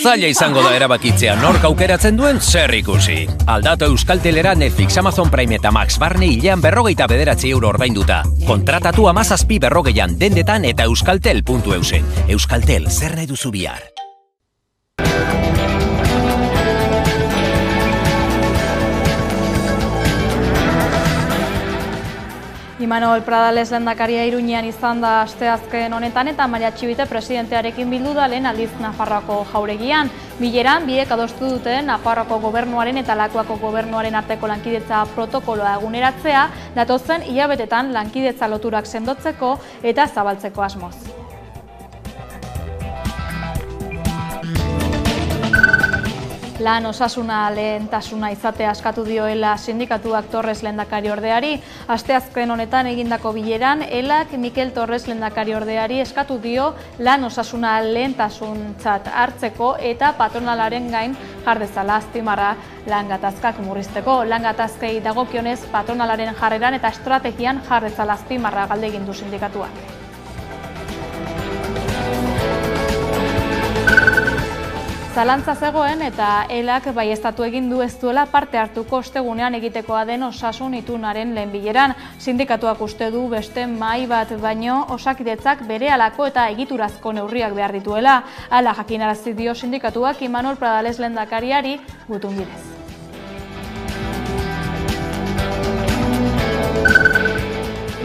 Zaila izango da erabakitzea nork aukeratzen duen zer ikusi. Aldatu Euskaltelera Netflix, Amazon Prime eta Max barne hilean 59 euro ordainduta. Kontratatu 17 berrogeian dendetan eta euskaltel.eusen. Euskaltel, zer nahi duzu bihar? Imanol Pradales lehendakaria Iruñean izan da asteazken honetan eta Maria Txibite presidentearekin bildu da lehen aldiz Nafarroako jauregian. Bileran, biek adostu dute Nafarroako gobernuaren eta Lakuako gobernuaren arteko lankidetza protokoloa eguneratzea, datozen hilabetetan lankidetza loturak sendotzeko eta zabaltzeko asmoz. Lan osasuna lehentasuna izatea askatu dioela sindikatuak Torres lehendakariordeari. Asteazken honetan egindako bileran, ELAk Mikel Torres lehendakariordeari eskatu dio lan osasuna lehentasuntzat hartzeko eta patronalaren gain jar dezala azpimarra lan gatazkak murrizteko. Lan gatazkei dagokionez patronalaren jarreran eta estrategian jar dezala azpimarra galde egin du sindikatuak. Zalantza zegoen eta ELAk baieztatu egin du ez duela parte hartuko ostegunean egitekoa den osasun itunaren lehen bileran. Sindikatuak uste du beste mahai bat baino Osakidetzak berehalako eta egiturazko neurriak behar dituela. Hala jakinarazi dio sindikatuak Imanol Pradales lehendakariari gutun bidez.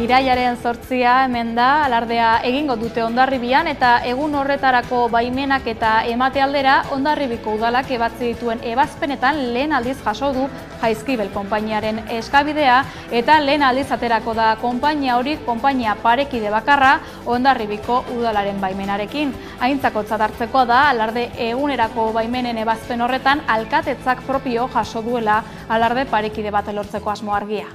Irailaren 8 hemen da, alardea egingo dute Hondarribian eta egun horretarako baimenak eta emate aldera Hondarribiko udalak ebatzi dituen ebazpenetan lehen aldiz jaso du Jaizkibel konpainiaren eskabidea eta lehen aldiz aterako da konpainia hori konpainia parekide bakarra Hondarribiko udalaren baimenarekin. Aintzakotzat hartzekoa da alarde egunerako baimenen ebazpen horretan alkatetzak propio jaso duela alarde parekide bat lortzeko asmo argia.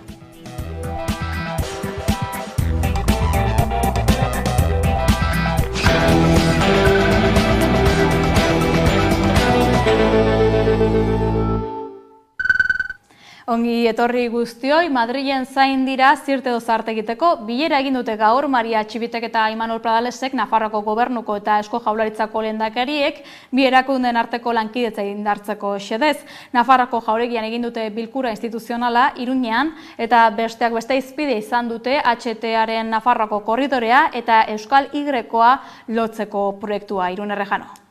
Ongi etorri guztioi, Madrilen zain dira Zirte Dozart egiteko. Bilera egin dute gaur Maria Txibitek eta Imanol Pradalesek Nafarroako gobernuko eta Eusko Jaurlaritzako lehendakariek bi erakunden arteko lankidetza indartzeko xedez. Nafarroako jauregian egin dute bilkura instituzionala Iruñean eta besteak beste izpide izan dute HTaren Nafarroako korridorea eta Euskal Y-koa lotzeko proiektua. Irun Errejano.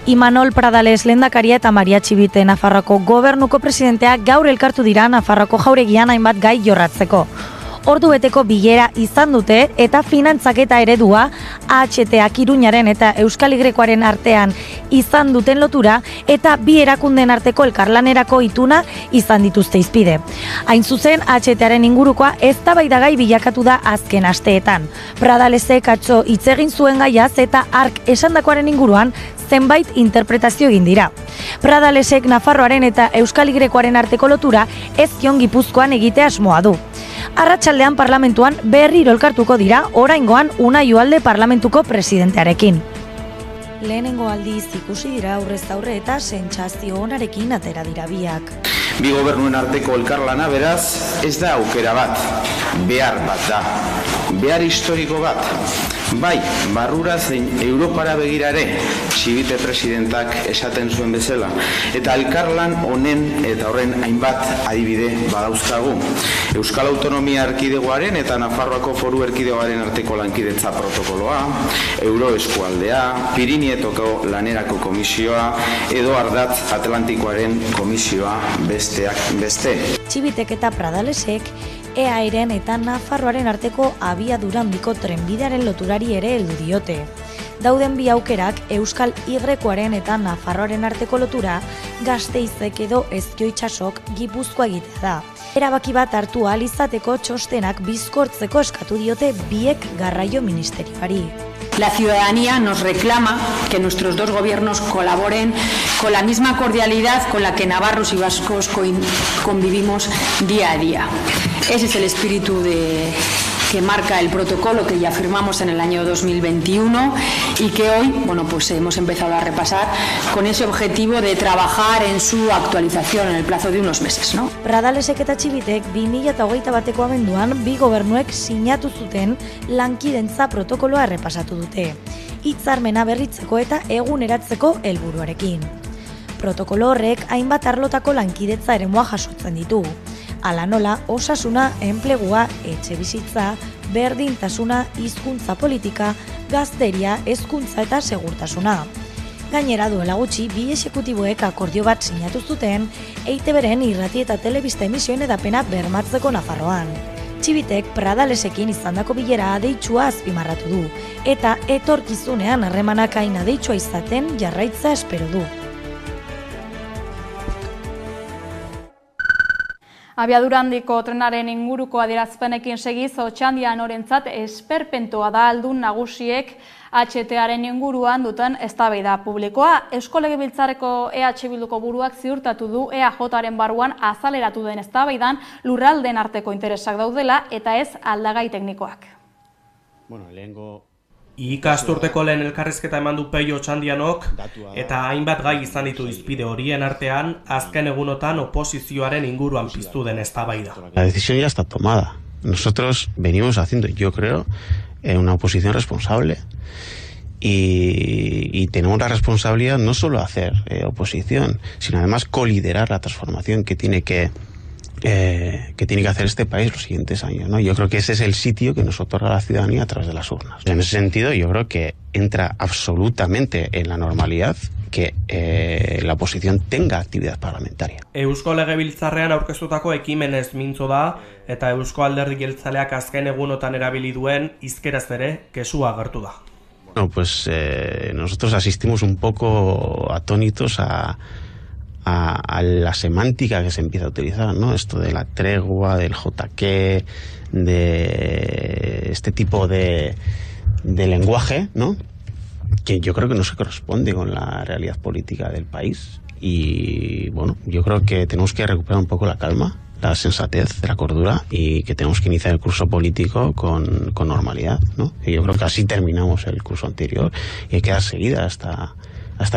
Imanol Pradales lehendakaria eta Maria Txibite Nafarroako gobernuko presidenteak gaur elkartu dira Nafarroako jauregian hainbat gai jorratzeko. Ordubeteko bilera izan dute eta finantzaketa eredua HTak Iruñaren eta Euskal Y-koaren artean izan duten lotura eta bi erakunden arteko elkarlanerako ituna izan dituzte izpide. Hain zuzen, HTaren ingurukoa eztabaidagai bilakatu da azken asteetan. Pradalesek atzo hitz egin zuen gaiaz eta hark esandakoaren inguruan zenbait interpretazio egin dira. Pradalesek Nafarroaren eta Euskal Y-koaren arteko lotura Ezkion Gipuzkoan egitea asmoa du. Arratsaldean parlamentuan berriro elkartuko dira oraingoan Unai Uhalde parlamentuko presidentearekin. Lehenengo aldiz ikusi dira aurrez aurre eta sentsazio onarekin atera dira biak. Bi gobernuen arteko elkarlana beraz ez da aukera bat, behar bat da. Behar historiko bat. Bai, barrura zein Europara begirare, Txibite presidentak esaten zuen bezala. Eta elkarlan honen eta horren hainbat adibide badauzkagu. Euskal Autonomia Erkidegoaren eta Nafarroako Foru Erkidegoaren arteko lankidetza protokoloa, Euroeskualdea, Pirineetoko lanerako komisioa, edo Ardatz Atlantikoaren komisioa besteak beste. Txibitek eta Pradalesek EAEren eta Nafarroaren arteko abiadura handiko trenbidearen loturari ere heldu diote. Dauden bi aukerak Euskal Y-koaren eta Nafarroaren arteko lotura Gasteizek edo Ezkio Itsasok Gipuzkoa egitea da. Erabaki bat hartu ahal izateko txostenak bizkortzeko eskatu diote biek garraio ministerioari. La ciudadanía nos reclama que nuestros dos gobiernos colaboren con la misma cordialidad con la que navarros y vascos convivimos día a día. Ese es el espíritu que marca el protocolo que ya firmamos en el año 2021 y que hoy, pues hemos empezado a repasar con ese objetivo de trabajar en su actualización en el plazo de unos meses, ¿no? Pradalesek eta Txibitek 2021ko abenduan bi gobernuek sinatu zuten lankidetza protokoloa errepasatu dute. Hitzarmena berritzeko eta eguneratzeko helburuarekin. Protokolo horrek hainbat arlotako lankidetza eremua jasotzen ditu. Hala nola, osasuna, enplegua, etxebizitza, berdintasuna, hizkuntza politika, gazteria, hezkuntza eta segurtasuna. Gainera duela gutxi, bi exekutiboek akordio bat sinatu zuten, EITB-ren irrati eta telebista emisioen edapena bermatzeko Nafarroan. Txibitek Pradalesekin izandako bilera adeitsua azpimarratu du, eta etorkizunean harremanak hain adeitsua izaten jarraitza espero du. Abiadura handiko trenaren inguruko adierazpenekin segiz, Otxandian orentzat esperpentoa da aldun nagusiek HT-aren inguruan duten eztabaida publikoa. Eusko Legebiltzarreko EH Bilduko buruak ziurtatu du EAJ-aren barruan azaleratu den eztabaidan lurralden arteko interesak daudela eta ez aldagai teknikoak. Ikasturteko lehen elkarrizketa eman du Peio Otxandianok eta hainbat gai izan ditu izpide horien artean azken egunotan oposizioaren inguruan piztu den eztabaida. La decisión ya está tomada. Nosotros venimos haciendo, yo creo, una oposición responsable y tenemos la responsabilidad no solo de hacer oposición, sino además coliderar la transformación que tiene que hacer este país los siguientes años, ¿no? Yo creo que ese es el sitio que nos otorga la ciudadanía a través de las urnas. En ese sentido, yo creo que entra absolutamente en la normalidad que la oposición tenga actividad parlamentaria. Eusko Legebiltzarrean aurkeztutako ekimenez mintzo da eta Eusko Alderdi Jeltzaleak azken egunotan erabili duen hizkeraz ere kexua agertu da. Bueno, pues nosotros asistimos un poco atónitos a la semántica que se empieza a utilizar, ¿no? Esto de la tregua, del JQ, de este tipo de lenguaje, ¿no? Que yo creo que no se corresponde con la realidad política del país. Y bueno, yo creo que tenemos que recuperar un poco la calma, la sensatez, la cordura, y que tenemos que iniciar el curso político con normalidad, ¿no? Y yo creo que así terminamos el curso anterior y hay que dar seguida hasta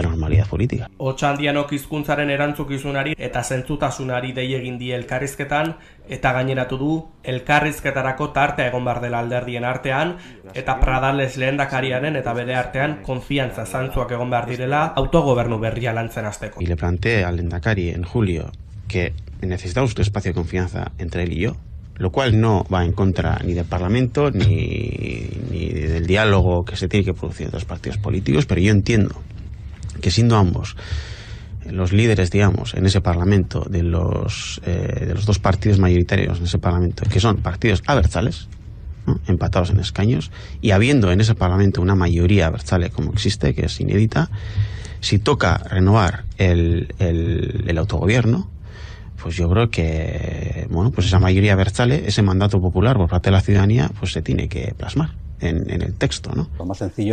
normalidad política. Otxandianok hizkuntzaren erantzukizunari eta zentzutasunari dei egin die elkarrizketan eta gaineratu du elkarrizketarako tartea egon bar dela alderdien artean eta Pradales lehendakariaren eta bere artean konfiantza zantzuak egon behar direla autogobernu berria lantzen hasteko. Y le planteé al lehendakari en julio que necesitamos un espacio de confianza entre él y yo, lo cual no va en contra ni del Parlamento ni del diálogo que se tiene que producir entre los partidos políticos, pero yo entiendo que siendo ambos los líderes, digamos, en ese Parlamento de los dos partidos mayoritarios en ese Parlamento, que son partidos abertzales, ¿no?, empatados en escaños, y habiendo en ese Parlamento una mayoría abertzale como existe, que es inédita, si toca renovar el autogobierno, pues yo creo que, bueno, pues esa mayoría abertzale, ese mandato popular por parte de la ciudadanía, pues se tiene que plasmar en el texto, ¿no?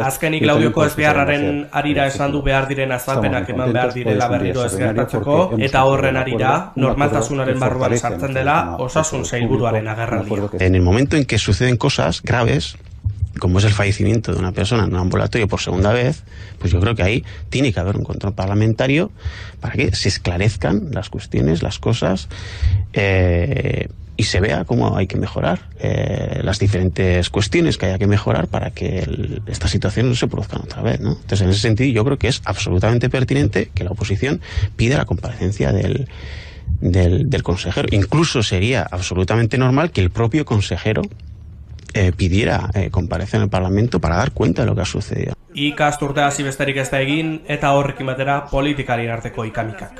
Azkenik Klaudioko ezbeharraren arira esan du behar diren azalpenak eman behar direla berriro ez gertatzeko eta horren arira normaltasunaren barruan sartzen dela osasun sailburuaren agerraldia. En el momento en que suceden cosas graves, como es el fallecimiento de una persona en un ambulatorio por segunda vez, pues yo creo que ahí tiene que haber un control parlamentario para que se esclarezcan las cuestiones, las cosas, y se vea cómo hay que mejorar las diferentes cuestiones que haya que mejorar para que esta situación no se produzca otra vez, ¿no? Entonces, en ese sentido, yo creo que es absolutamente pertinente que la oposición pida la comparecencia del consejero. Incluso sería absolutamente normal que el propio consejero pidiera comparecer en el Parlamento para dar cuenta de lo que ha sucedido. Ikasturtea hasi besterik ez da egin eta horrekin batera politikarien arteko ikamikak.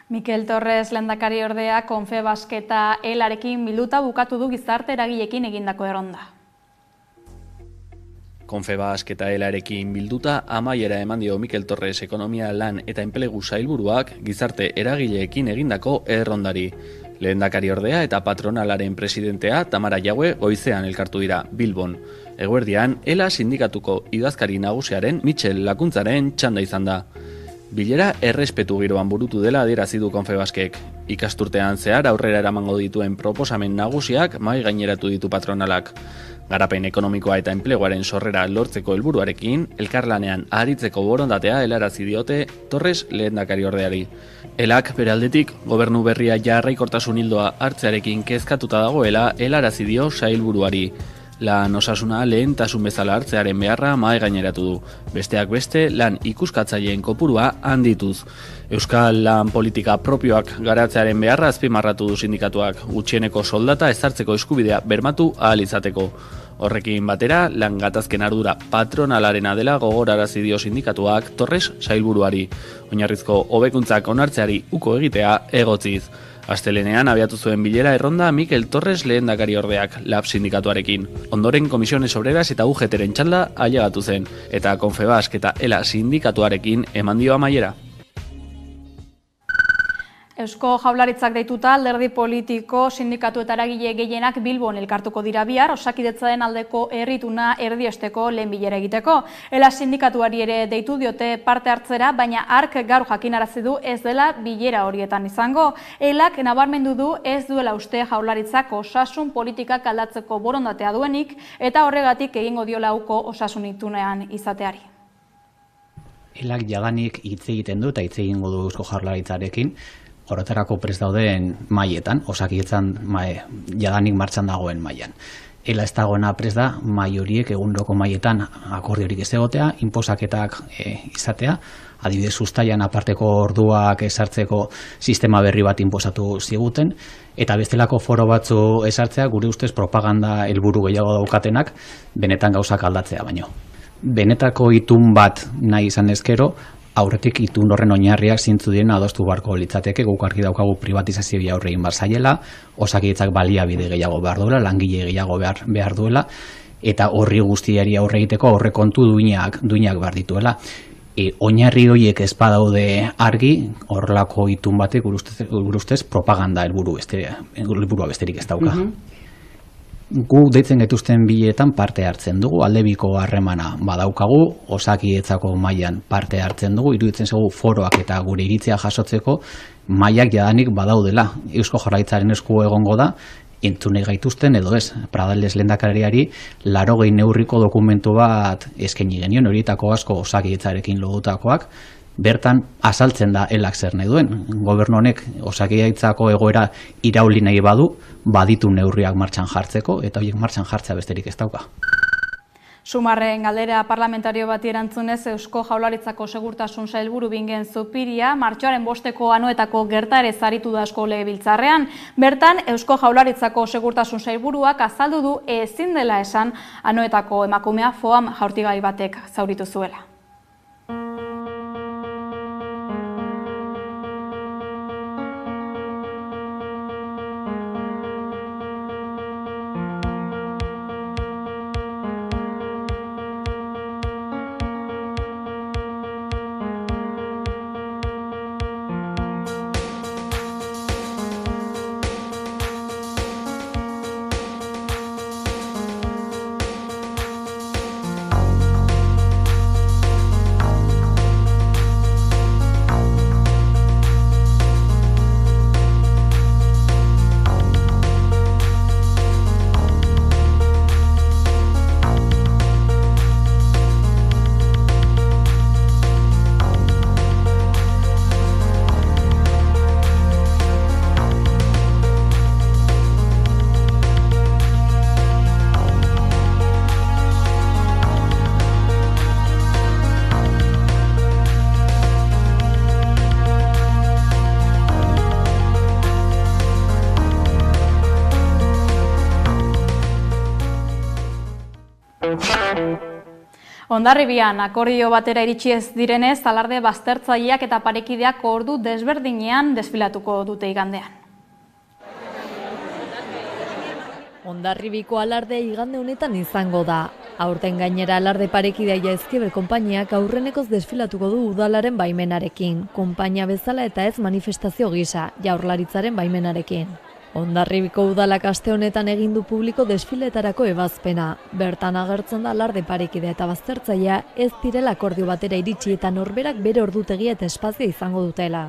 Mikel Torres lehendakari ordea Confebask eta ELArekin bilduta bukatu du gizarte eragileekin egindako erronda. Confebask eta ELArekin bilduta amaiera eman dio Mikel Torres ekonomia, lan eta enplegu sailburuak gizarte eragileekin egindako errondari. Lehendakari ordea eta patronalaren presidentea Tamara Jaue goizean elkartu dira Bilbon. Eguerdian, ELA sindikatuko idazkari nagusiaren Michel Lakuntzaren txanda izan da. Bilera errespetu giroan burutu dela adierazi du Confebaskek. Ikasturtean zehar aurrera eramango dituen proposamen nagusiak mahai gaineratu ditu patronalak. Garapen ekonomikoa eta enpleguaren sorrera lortzeko helburuarekin, elkarlanean aritzeko borondatea helarazi diote Torres lehendakariordeari. Elak bere aldetik gobernu berria jarraikortasun ildoa hartzearekin kezkatuta dagoela helarazi dio sailburuari. Lan osasuna lehentasun bezala hartzearen beharra mahai gaineratu du. Besteak beste, lan ikuskatzaileen kopurua handituz. Euskal lan politika propioak garatzearen beharra azpimarratu du sindikatuak, gutxieneko soldata ezartzeko eskubidea bermatu ahal izateko. Horrekin batera, lan gatazken ardura patronalarena dela gogorarazi dio sindikatuak Torres sailburuari. Oinarrizko hobekuntzak onartzeari uko egitea egotziz. Astelenean abiatu zuen bilera erronda Mikel Torres lehendakariordeak LAB sindikatuarekin. Ondoren Komisiones Obreras eta UGT-ren txalda ailegatu zen, eta Confebask eta ELA sindikatuarekin eman dio amaiera. Eusko Jaurlaritzak deituta alderdi politiko, sindikatu eta eragile gehienak Bilbon elkartuko dira bihar, Osakidetzaren aldeko herrituna erdiesteko lehen bilera egiteko. ELA sindikatuari ere deitu diote parte hartzera, baina hark gaur jakinarazi du ez dela bilera horietan izango. ELAk nabarmendu du ez duela uste Jaurlaritzak osasun politikak aldatzeko borondatea duenik, eta horregatik egingo diola uko osasun itunean izateari. ELAk jadanik hitz egiten du eta hitz egingo du Eusko Jaurlaritzarekin, horretarako prest dauden mailetan, Osakidetzan jadanik martxan dagoen mailan. ELA ez dagoena prest da, mai horiek eguneroko mailetan akordiorik ez egotea, inposaketak izatea, adibidez uztailan aparteko orduak esartzeko sistema berri bat inposatu ziguten, eta bestelako foro batzu esartzea gure ustez propaganda helburu gehiago daukatenak benetan gauzak aldatzea baino. Benetako itun bat nahi izan ezkero, aurretik itun horren oinarriak zintzu diren adostu beharko litzateke, guk argi daukagu privatizazioa aurre egin behar zaiela, Osakidetzak baliabide gehiago behar duela, langile gehiago behar duela, eta horri guztiari aurre egiteko aurrekontu duinak behar dituela. Oinarri horiek ez badaude argi, horrelako itun batek gure ustez propaganda helburua besterik ez dauka. Gu deitzen gaituzten biletan parte hartzen dugu, aldebiko harremana badaukagu, Osakidetzako mailan parte hartzen dugu, iruditzen zaigu foroak eta gure iritzia jasotzeko mailak jadanik badaudela. Eusko Jaurlaritzaren esku egongo da, entzune gaituzten edo ez, Pradales lehendakariari 80 neurriko dokumentu bat eskaini genion, horietako asko Osakidetzarekin lodutakoak, bertan azaltzen da ELAk zer nahi duen. Gobernu honek Osakidetzako egoera irauli nahi badu, baditu neurriak martxan jartzeko, eta horiek martxan jartzea besterik ez dauka. Sumarren galdera parlamentario bati erantzunez Eusko Jaurlaritzako segurtasun sailburu Bingen Zupiria martxoaren 5eko Anoetako gertaerez aritu da asko legebiltzarrean. Bertan Eusko Jaurlaritzako segurtasun sailburuak azaldu du ezin dela esan Anoetako emakumea foam jaurtigai batek zauritu zuela. Hondarribian akordio batera iritsi ez direnez, alarde baztertzaileak eta parekideak ordu desberdinean desfilatuko dute igandean. Hondarribiko alarde igande honetan izango da. Aurten gainera alarde parekidea Jaizkibel konpainiak aurrenekoz desfilatuko du udalaren baimenarekin, konpainia bezala eta ez manifestazio gisa, Jaurlaritzaren baimenarekin. Hondarribiko udalak aste honetan egin du publiko desfiletarako ebazpena. Bertan agertzen da alarde parekidea eta baztertzailea ez direla akordio batera iritsi eta norberak bere ordutegia eta espazioa izango dutela.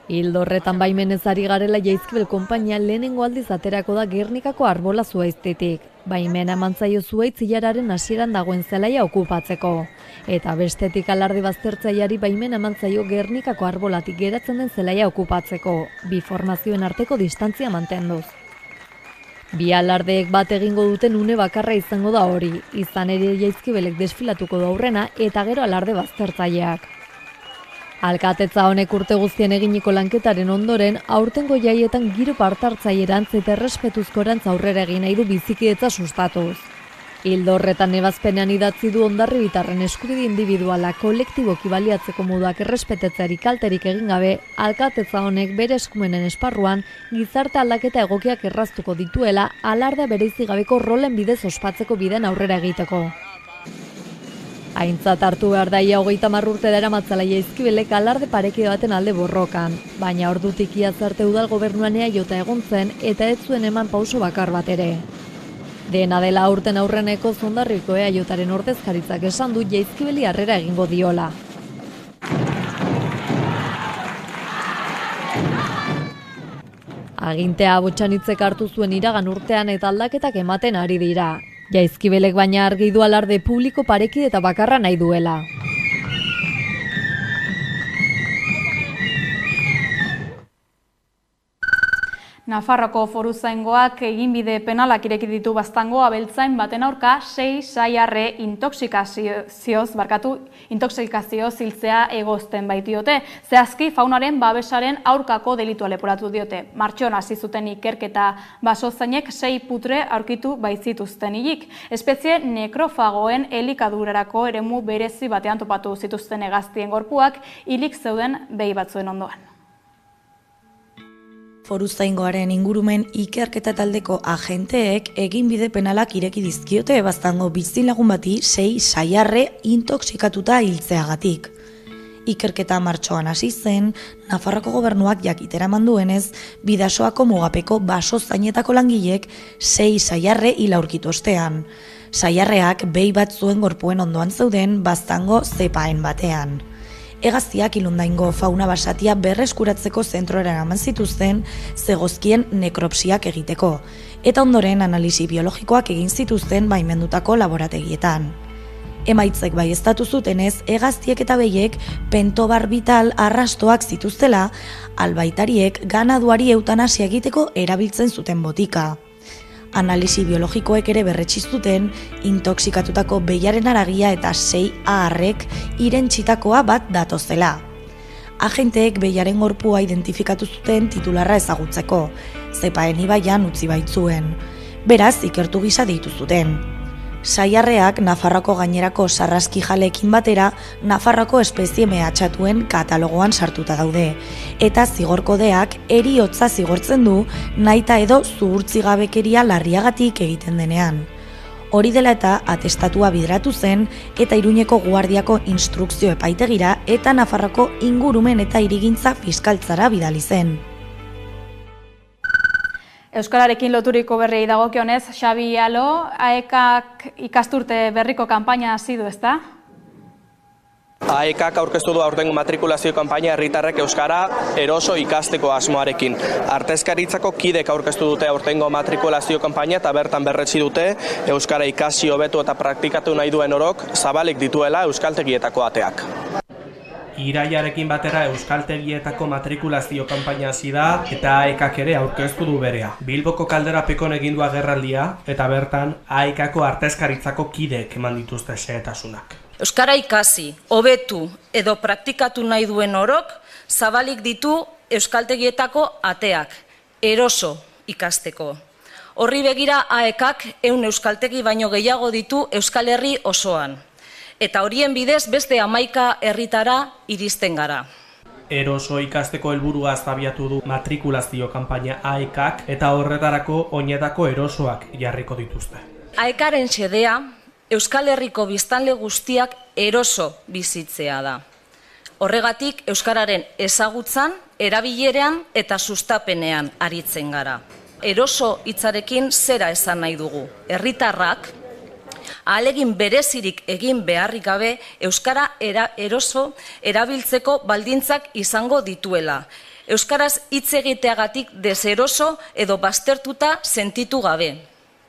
Ildo horretan baimenez ari garela Jaizkibel konpainia lehenengo aldiz aterako da Gernikako arbola zuhaiztetik. Baimena eman zaio zuhaitz ilararen hasieran dagoen zelaia okupatzeko. Eta bestetik alarde baztertzaileari baimena eman zaio Gernikako arbolatik geratzen den zelaia okupatzeko, bi formazioen arteko distantzia mantenduz. Bi alardeek bat egingo duten une bakarra izango da hori, izan ere Jaizkibelek desfilatuko da aurrena eta gero alarde baztertzaileak. Alkatetza honek urte guztien eginiko lanketaren ondoren, aurtengo jaietan giro partartzaierantz eta errespetuzkorantz aurrera egin nahi du bizikidetza sustatuz. Ildo horretan ebazpenean idatzi du hondarribitarren eskubide individuala kolektiboki baliatzeko moduak errespetetzeari kalterik egin gabe, alkatetza honek bere eskumenen esparruan gizarte aldaketa egokiak erraztuko dituela alardea bereizi gabeko rolen bidez ospatzeko biden aurrera egiteko. Aintzat hartu behar daia 30 urte daramatzala Jaizkibelek alarde parekide baten alde borrokan, baina ordutik iaz arte udal gobernuan eajota egon zen eta ez zuen eman pauso bakar bat ere. Dena dela aurten aurreneko Hondarribiko eajotaren ordezkaritzak esan du Jaizkibeli harrera egingo diola. Agintea Botxanitzek hartu zuen iragan urtean eta aldaketak ematen ari dira. Jaizkibelek baina argi du alarde publiko parekide eta bakarra nahi duela. Nafarroko foruzaingoak eginbide penalak ireki ditu Baztango abeltzain baten aurka 6 saiarre intoksikazioz hiltzea egozten baitiote. Zehazki faunaren babesaren aurkako delitua leporatu diote. Martxoan hasi zuten ikerketa basozainek 6 putre aurkitu baitzituzten hilik. Espezie nekrofagoen elikadurarako eremu berezi batean topatu zituzten hegaztien gorpuak hilik zeuden behi batzuen ondoan. Foruzaingoaren ingurumen ikerketa taldeko agenteek eginbide penalak ireki dizkiote Baztango bizilagun bati 6 saiarre intoksikatuta hiltzeagatik. Ikerketa martxoan hasi zen, Nafarroko gobernuak jakitera eman duenez, Bidasoako mugapeko basozainetako langilek 6 saiarre hil aurkitu ostean. Saiarreak behi bat zuen gorpuen ondoan zeuden Baztango zepaen batean. Hegaztiak Ilundaingo fauna basatia berreskuratzeko zentroera eraman zituzten zegozkien nekropsiak egiteko, eta ondoren analisi biologikoak egin zituzten baimendutako laborategietan. Emaitzek baieztatu zutenez, hegaztiek eta behiek pentobarbital arrastoak zituztela, albaitariek ganaduari eutanasia egiteko erabiltzen zuten botika. Analisi biologikoek ere berretsi zuten intoksikatutako behiaren haragia eta 6 aharrek irentsitakoa bat datozela. Agenteek behiaren gorpua identifikatu zuten titularra ezagutzeko, zepaen ibaian utzi baitzuen. Beraz, ikertu gisa deitu zuten. Saiarreak Nafarroko gainerako sarraski jaleekin batera Nafarroko espezie mehatxatuen katalogoan sartuta daude, eta zigorkodeak heriotza zigortzen du nahita edo zuhurtzigabekeria larriagatik egiten denean. Hori dela eta atestatua bideratu zen eta Iruñeko Guardiako instrukzio epaitegira eta Nafarroko ingurumen eta hirigintza fiskaltzara bidali zen. Euskararekin loturiko berriei dagokionez, Xabi Alo, AEKak ikasturte berriko kanpaina hasi du, ezta? AEKak aurkeztu du aurtengo matrikulazio kanpaina herritarrek euskara eroso ikasteko asmoarekin. Artezkaritzako kidek aurkeztu dute aurtengo matrikulazio kanpaina eta bertan berretsi dute euskara ikasi hobetu eta praktikatu nahi duen orok zabalik dituela euskaltegietako ateak. Iraiarekin batera euskaltegietako matrikulazio kanpaina hasi da eta AEKak ere aurkeztu du berea. Bilboko Kaldera Pekon egin du agerraldia eta bertan AEKako artezkaritzako kideek eman dituzte xehetasunak. Euskara ikasi, hobetu edo praktikatu nahi duen orok zabalik ditu euskaltegietako ateak, eroso ikasteko. Horri begira AEKak 100 euskaltegi baino gehiago ditu Euskal Herri osoan. Eta horien bidez beste 11 herritara iristen gara. Eroso ikasteko helburua abiatu du matrikulazio kanpaina AEKak eta horretarako oinetako erosoak jarriko dituzte. AEKaren xedea Euskal Herriko biztanle guztiak eroso bizitzea da. Horregatik euskararen ezagutzan, erabilerean eta sustapenean aritzen gara. Eroso hitzarekin zera esan nahi dugu. Herritarrak ahalegin berezirik egin beharrik gabe euskara eroso erabiltzeko baldintzak izango dituela. Euskaraz hitz egiteagatik deseroso edo baztertuta sentitu gabe.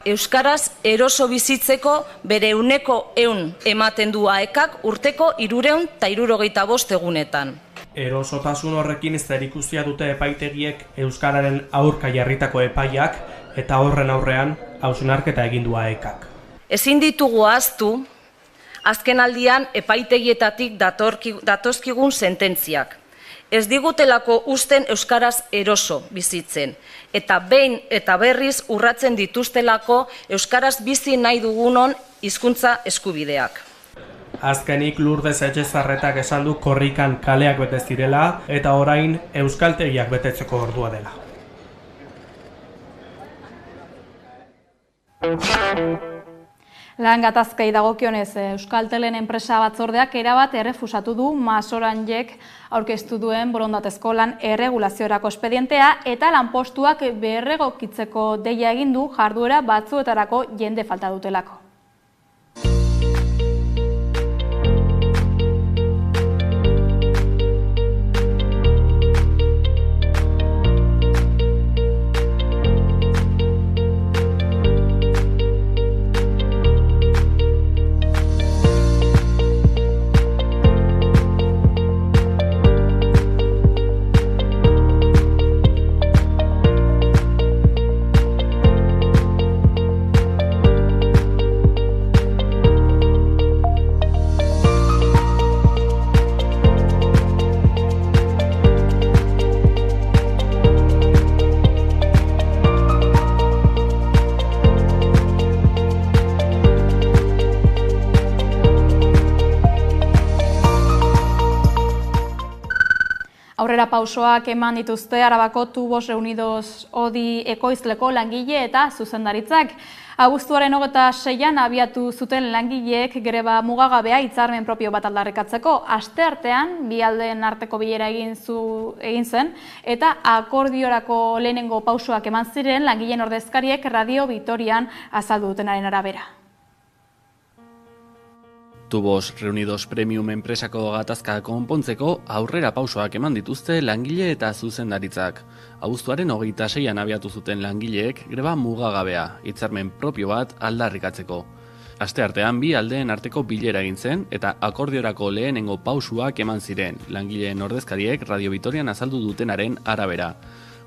Euskaraz eroso bizitzeko bere 100% ematen du AEKak urteko 365 egunetan. Erosotasun horrekin zerikusia dute epaitegiek euskararen aurka jarritako epaiak eta horren aurrean hausnarketa egin du AEKak. Ezin ditugu ahaztu, azken aldian epaitegietatik datozkigun sententziak. Ez digutelako uzten euskaraz eroso bizitzen, eta behin eta berriz urratzen dituztelako euskaraz bizi nahi dugunon hizkuntza eskubideak. Azkenik Lourdes Etxezarretak esan du korrikan kaleak bete zirela eta orain euskaltegiak betetzeko ordua dela. Lan gatazkei dagokionez Euskaltelen enpresa batzordeak erabat errefusatu du MasOrange-ek aurkeztu duen borondatezko lan erregulaziorako espedientea eta lanpostuak berregokitzeko deia egin du jarduera batzuetarako jende falta dutelako. Aurrera pausoak eman dituzte Arabako Tubos Reunidos Odi ekoizleko langile eta zuzendaritzak. Abuztuaren 26an abiatu zuten langileek greba mugagabea hitzarmen propio bat aldarrikatzeko. Asteartean bi aldeen arteko bilera egin zen eta akordiorako lehenengo pausoak eman ziren langileen ordezkariek Radio Vitorian azaldu dutenaren arabera. Tubos Reunidos Premium enpresako gatazka konpontzeko aurrera pausoak eman dituzte langile eta zuzendaritzak. Abuztuaren 26an abiatu zuten langileek greba mugagabea, hitzarmen propio bat aldarrikatzeko. Asteartean bi aldeen arteko bilera egin zen eta akordiorako lehenengo pausuak eman ziren langileen ordezkariek Radio Vitorian azaldu dutenaren arabera.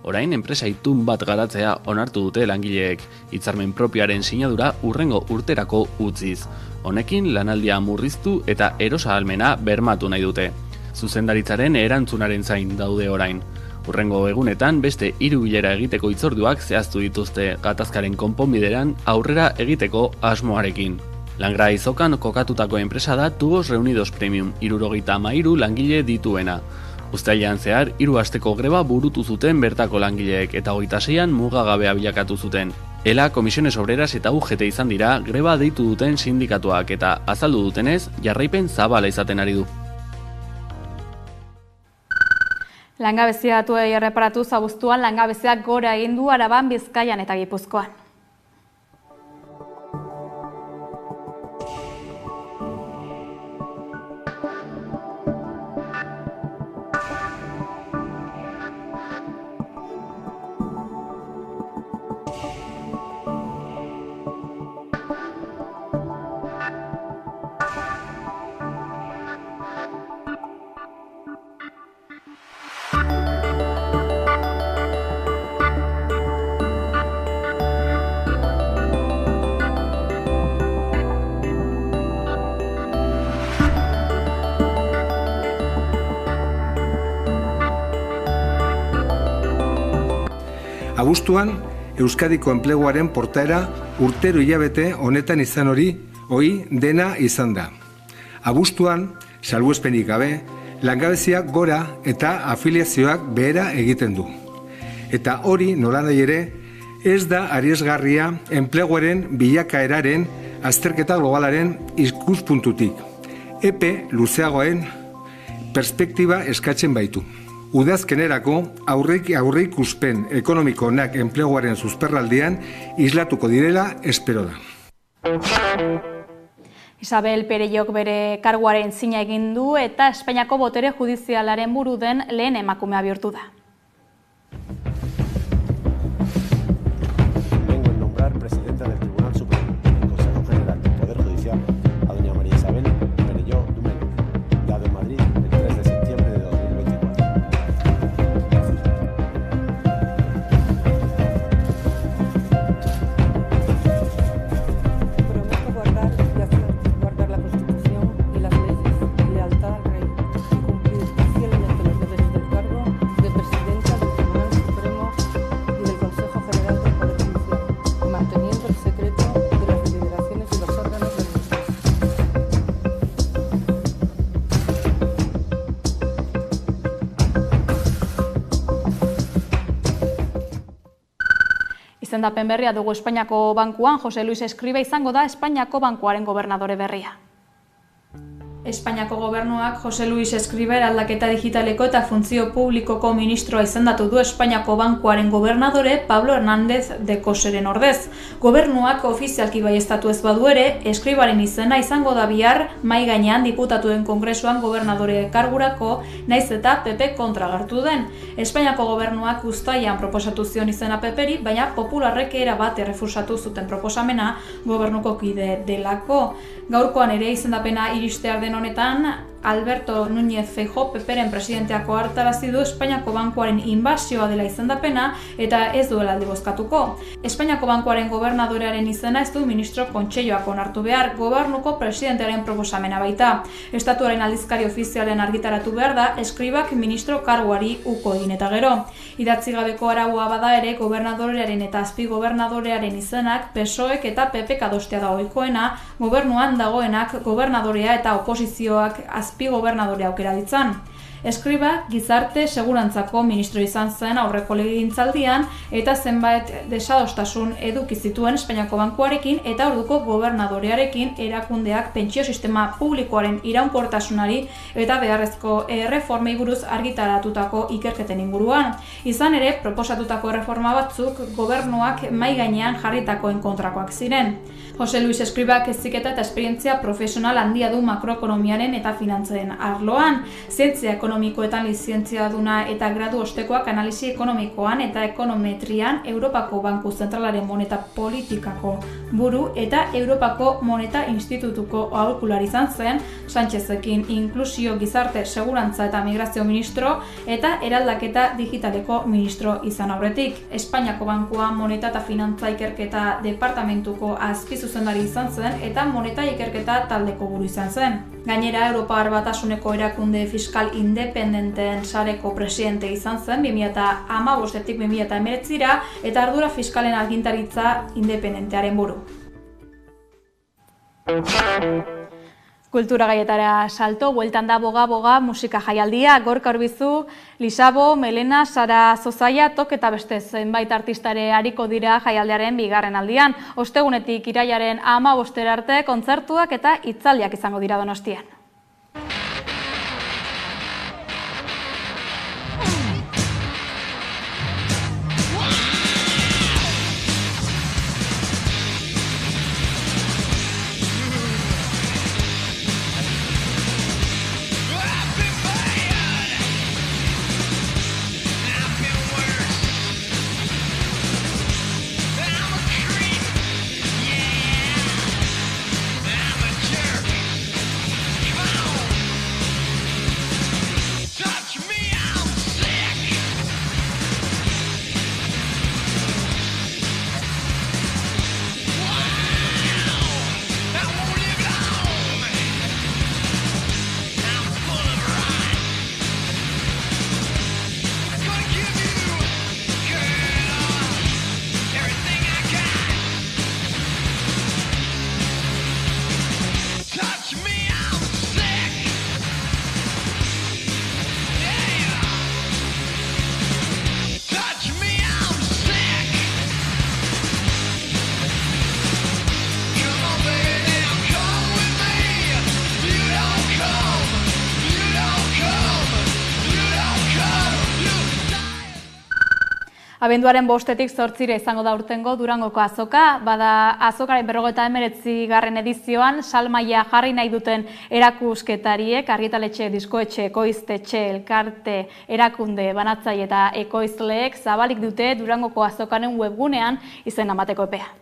Orain enpresa itun bat garatzea onartu dute langileek, hitzarmen propioaren sinadura hurrengo urterako utziz. Honekin lanaldia murriztu eta erosahalmena bermatu nahi dute. Zuzendaritzaren erantzunaren zain daude orain. Hurrengo egunetan beste 3 bilera egiteko hitzorduak zehaztu dituzte gatazkaren konponbideran aurrera egiteko asmoarekin. Langra izokan kokatutako enpresa da Tubos Reunidos Premium 73 langile dituena. Uztailean zehar 3 asteko greba burutu zuten bertako langileek eta 26an mugagabea bilakatu zuten. ELA, Comisiones Obreras eta UGT izan dira greba deitu duten sindikatuak eta azaldu dutenez jarraipen zabala izaten ari du. Langabezia datuei erreparatuz abuztuan langabeziak gora egin du Araban, Bizkaian eta Gipuzkoan. Abuztuan, Euskadiko enpleguaren portaera urtero hilabete honetan izan hori dena izan da. Abuztuan, salbuespenik gabe, langabeziak gora eta afiliazioak behera egiten du. Eta hori nolanahi ere, ez da ariesgarria enpleguaren bilakaeraren azterketa globalaren ikuspuntutik. Epe luzeagoen perspektiba eskatzen baitu. Udazkenerako aurreikuspen ekonomiko onak enpleguaren susperraldian islatuko direla espero da. Isabel Perellok bere karguaren zina egin du eta Espainiako botere judizialaren buru den lehen emakumea bihurtu da. Vengo a nombrar presidenta del Tribunal Supremo del Consejo General del Poder Judicial a doña María Isabel Perelló Domènech, dado en Madrid el 3 de septiembre de 2024. Prometo guardar la Constitución y las leyes, lealtad al Rey y cumplir fielmente los deberes del cargo de presidenta del Tribunal Supremo y del Consejo General del Poder Judicial, manteniendo el secreto de las deliberaciones y los órganos del mismo. Izendapen berria dugu Espainiako bankuan, Jose Luis Escriba izango da Espainiako bankuaren gobernadore berria. Espainiako gobernuak Jose Luis Escriba eraldaketa digitaleko eta funtzio publikoko ministroa izendatu du Espainiako bankuaren gobernadore Pablo Hernández de Coseren ordez. Gobernuak ofizialki baieztatu ez badu ere, Escribaren izena izango da bihar mai gainean diputatuen kongresuan gobernadore kargurako, naiz eta PP kontra agertu den. Espainiako gobernuak uztailean proposatu zion izena PPri, baina popularrek erabat errefusatu zuten proposamena gobernuko kide delako. Gaurkoan ere izendapena iristear den honetan, Alberto Núñez Feijóo PPren presidenteak ohartarazi du Espainiako bankuaren inbasioa dela izendapena eta ez duela alde bozkatuko. Espainiako bankuaren gobernadorearen izena ez du ministro kontseiloak onartu behar, gobernuko presidentearen proposamena baita. Estatuaren aldizkari ofizialen argitaratu behar da, Escribak ministro karguari uko egin eta gero. Idatzi gabeko araua bada ere, gobernadorearen eta azpi gobernadorearen izenak PSOEk eta PPk adostea da ohikoena, gobernuan dagoenak gobernadorea eta oposizioak azpi gobernadorea aukera ditzan. Escriba gizarte segurantzako ministro izan zen aurreko legegintzaldian eta zenbait desadostasun eduki zituen Espainiako bankuarekin eta orduko gobernadorearekin erakundeak pentsio sistema publikoaren iraunkortasunari eta beharrezko erreformei buruz argitaratutako ikerketen inguruan. Izan ere, proposatutako erreforma batzuk gobernuak mai gainean jarritakoen kontrakoak ziren. Jose Luis Escribak heziketa eta esperientzia profesional handia du makroekonomiaren eta finantzen arloan. Zientzia ekonomikoetan lizentziaduna eta gradu ostekoak analisi ekonomikoan eta ekonometrian Europako Banku Zentralaren moneta politikako buru eta Europako Moneta Institutuko aholkulari izan zen, Sánchezekin inklusio, gizarte, segurantza eta migrazio ministro eta eraldaketa digitaleko ministro izan aurretik. Espainiako Bankua moneta eta finantza ikerketa departamentuko azpizuzendari izan zen eta moneta ikerketa taldeko buru izan zen. Gainera, Europar Batasuneko erakunde fiskal independenteen sareko presidente izan zen 2015-tik 2019 eta ardura fiskalen agintaritza independentearen buru. Kultura gaietara salto, bueltan da boga musika jaialdia, Gorka Urbizu, Lisabo, Melena, Sara Zozaia, Tok eta beste zenbait artistare ariko dira jaialdiaren bigarren aldian. Ostegunetik irailaren 15 arte kontzertuak eta hitzaldiak izango dira Donostian. I'm a jerk. Abenduaren 5-etik 8 izango da urtengo Durangoko azoka, bada azokaren 59. edizioan salmaia jarri nahi duten erakusketariek, argitaletxe, diskoetxe, ekoiztetxe, elkarte, erakunde, banatzaile eta ekoizleek zabalik dute Durangoko azokaren webgunean izena emateko epea.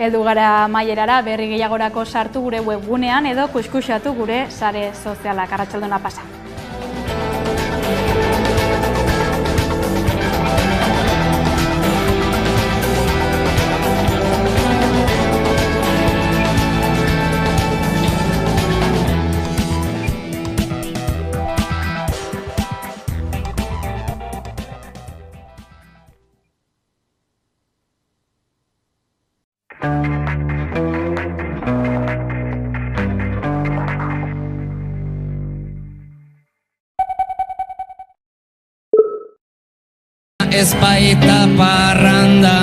Heldu gara amaierara, berri gehiagorako sartu gure webgunean edo kuskusatu gure sare sozialak. Arratsaldona pasa. Ez baita parranda,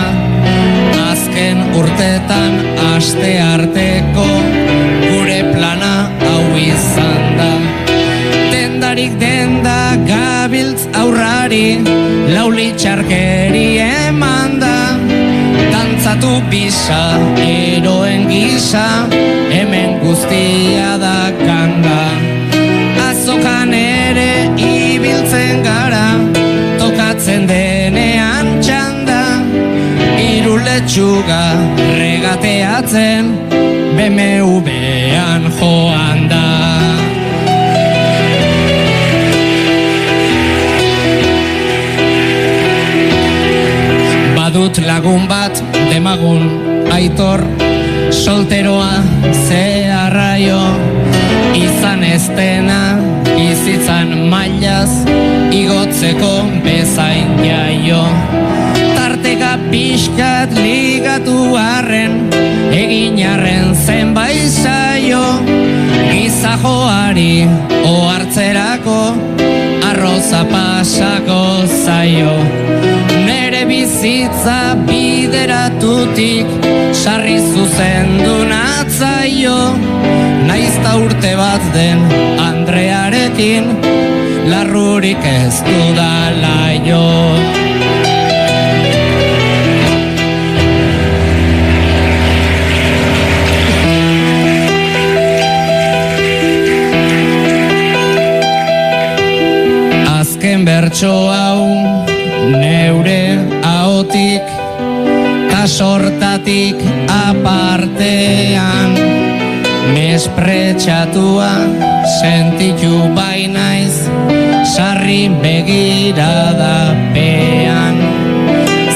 azken urtetan aste arteko gure plana hau izan da. Dendarik denda gabiltz aurrari, laulitxarkeri eman da. Dantzatu bisa, eroen gisa, hemen guztia da kanga. Azokan ere ibiltzen gara, tokatzen denean txanda, iruletxuga regateatzen, BMW-an joan da. Badut lagun bat, demagun Aitor, solteroa ze arraio, izan ez dena, bizitzan mailaz, igotzeko bezain jaio. Tarteka pixkat ligatu arren, egin arren zenbait saio, gizajoari ohartzerako, arroza pasako zaio. Nere bizitza bideratutik, sarri zuzendu natzaio, naizta urte bat den Andrearekin, larrurik ez dudala jo. Azken bertso hau neure ahotik, ta sortatik apartean, mespretxatua sentitu bainaiz, sarri begiradapean.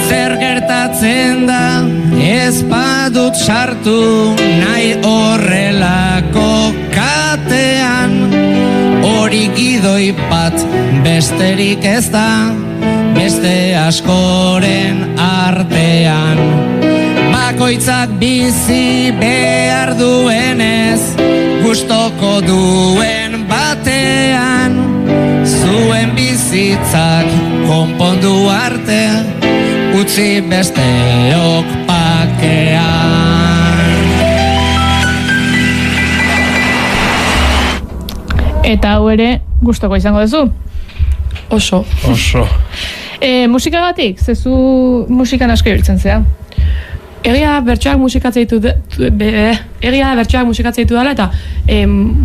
Zer gertatzen da, ez badut sartu nahi horrelako katean, hori gidoi bat besterik ez da, beste askoren artean. Bakoitzak bizi behar duenez, gustoko duen batean, zuen bizitzak konpondu arte, utzi besteok pakean. Eta hau ere gustoko izango duzu? Oso. Musikagatik, zezu musikan asko ibiltzen zea? Egia bertsoak musikatzen ditu dela eta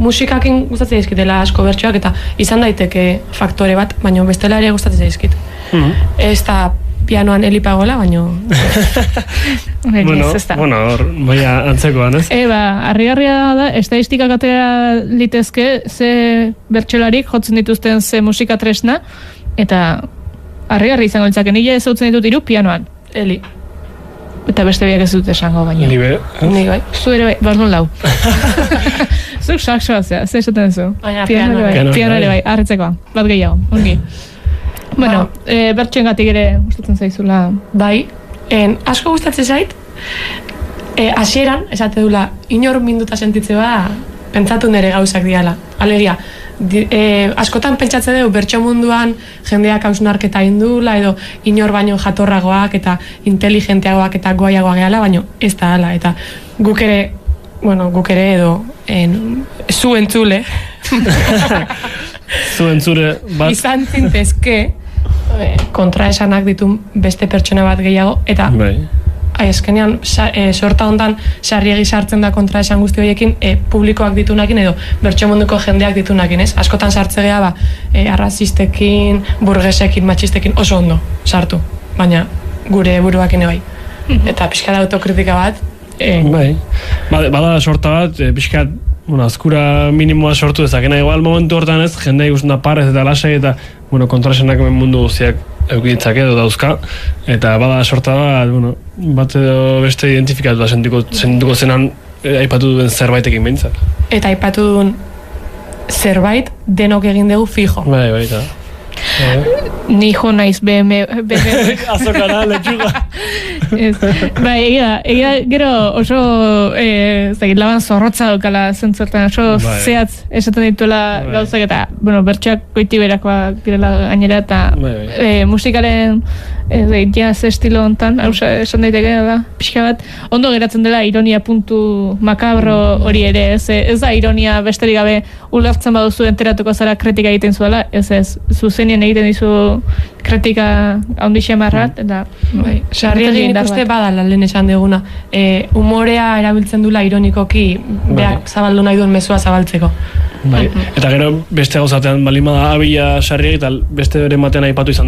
musikakin gustatzen zaizkitela asko bertsoak eta izan daiteke faktore bat, baina bestela ere gustatzen zaizkit. Ez da pianoan elipagola, baina... Baina antzekoan, ez? Harrigarria da, estadistikak atera litezke ze bertsolarik jotzen dituzten ze musika tresna, eta harrigarri izango litzaken, nire ez zautzen ditut hiru pianoan. Eli. Eta beste biak ez dut esango baina. Ni be. Zu ere bai, bardun lau. Zuk saksoa zea, ze esaten zu. Piano ere bai, harritzekoa, bat gehiago, ongi. Bueno, bertxoen gatik ere gustatzen zaizula. Bai, asko gustatzen zait, hasieran esate dula, inor minduta sentitze ba, pentsatu nire gauzak diala. Alegia, askotan pentsatze dugu bertso munduan jendeak hausnarketa indula edo inor baino jatorragoak eta inteligenteagoak eta goaiagoak gehala, baino ez da hala. Eta guk ere edo zu entzule bat izan zintezke kontraesanak ditu beste pertsona bat gehiago eta eskenean sorta hontan sarriegi sartzen da kontraesan guzti horiekin publikoak ditunakin edo bertso munduko jendeak ditunakin, ez? Askotan sartze gea arrazistekin, burgesekin, matxistekin oso ondo sartu, baina gure buruakin bai. Eta pixka da autokritika bat. Bada sorta bat, pixka azkura minimoa sortu dezakena, igual momentu hortan ez, jendea ikusten da parrez eta lasai eta kontraesanak mundu guztiak eukiditzak edo dauzka, eta bada sorta bat edo beste identifikatu da sentituko zenan aipatu duen zerbaitekin behintzat. Eta aipatu duen zerbait denok egin dugu fijo. Bai, eta. Ni jo naiz BMW. Azokara, letxuga. Egia gero oso laban zorrotza daukala zentzortan, oso zehatz esaten dituela gauzak eta bertsoak goitiberakoak direla gainera eta musikaren jazz estilo hontan, esan daiteke da, pixka bat, ondo geratzen dela ironia puntu makabro hori ere, ez da ironia besterik gabe ulertzen baduzu enteratuko zara kritika egiten zuela, ez zuzenien egiten dizu kritika handi xamarrat, eta sarriegi nik uste badala lehen esan duguna, umorea erabiltzen dula ironikoki beak zabaldu nahi duen mezua zabaltzeko. Eta gero beste gauzatean balimada abila sarriegi eta beste bere matean aipatu izan